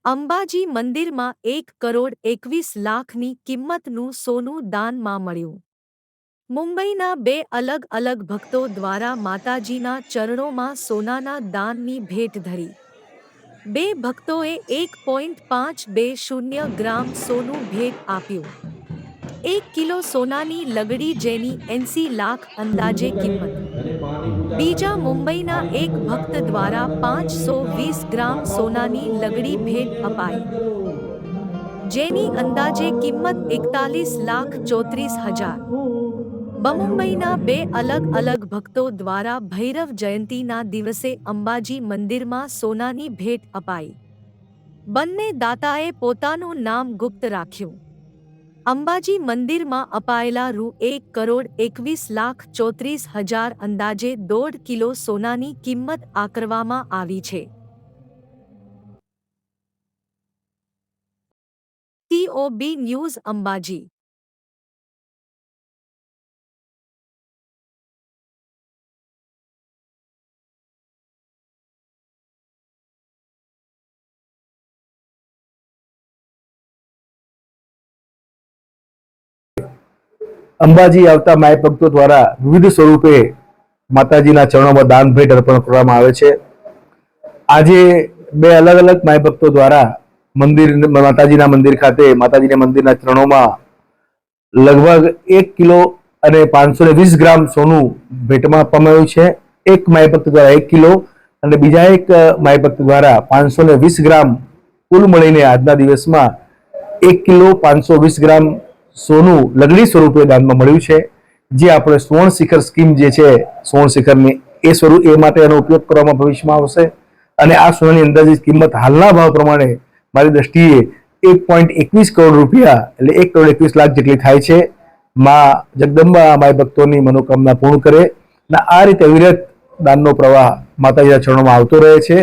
અંબાજી મંદિરમાં 1,21,00,000ની કિંમતનું સોનું દાનમાં મળ્યું. મુંબઈના બે અલગ ભક્તો દ્વારા માતાજીના ચરણોમાં સોનાના દાનની ભેટ ધરી. બે ભક્તોએ 1.520 ગ્રામ સોનું ભેટ આપ્યું. 1 કિલો સોનાની લગડી જેની 80 લાખ અંદાજે કિંમત. બીજા મુંબઈના એક ભક્ત દ્વારા 520 ગ્રામ સોનાની લગડી ભેટ અપાઈ, જેની અંદાજે કિંમત 41,34,000. મુંબઈના બે અલગ ભક્તો દ્વારા ભૈરવ જયંતીના દિવસે અંબાજી મંદિરમાં સોનાની ભેટ અપાઈ. બંને દાતાએ પોતાનું નામ ગુપ્ત રાખ્યું. અંબાજી મંદિરમાં અપાયેલા ₹1,21,34,000 અંદાજે 1.5 કિલો સોનાની કિંમત આકરવામાં આવી છે. TOB news Ambaji. અંબાજી આવતા માય ભક્તો દ્વારા વિવિધ સ્વરૂપે માતાજીના ચરણોમાં દાન ભેટ અર્પણ કરવામાં આવે છે. આજે બે અલગ માય ભક્તો દ્વારા માતાજીના મંદિર ખાતે માતાજીના મંદિરના ચરણોમાં લગભગ 1 કિલો અને 520 ગ્રામ સોનું ભેટમાં આપવામાં આવ્યું છે. એક માય ભક્ત દ્વારા 1 કિલો અને બીજા એક માય ભક્ત દ્વારા 520 ગ્રામ, કુલ મળીને આજના દિવસમાં 1 કિલો 520 ગ્રામ સોનું લગડી સ્વરૂપે દાનમાં મળ્યું છે. જે આપણે સુવર્ણ શિખર સ્કીમ જે છે સુવર્ણ શિખરની એ માટે એનો ઉપયોગ કરવામાં ભવિષ્યમાં આવશે. અને આ સોનાની અંદાજિત કિંમત હાલના ભાવ પ્રમાણે મારી દ્રષ્ટિએ 1.21 કરોડ રૂપિયા એટલે 1,21,00,000 જેટલી થાય છે. માં જગદંબા માય ભક્તોની મનોકામના પૂર્ણ કરે અને આ રીતે અવિરત દાનનો પ્રવાહ માતાજીના ચરણોમાં આવતો રહે છે.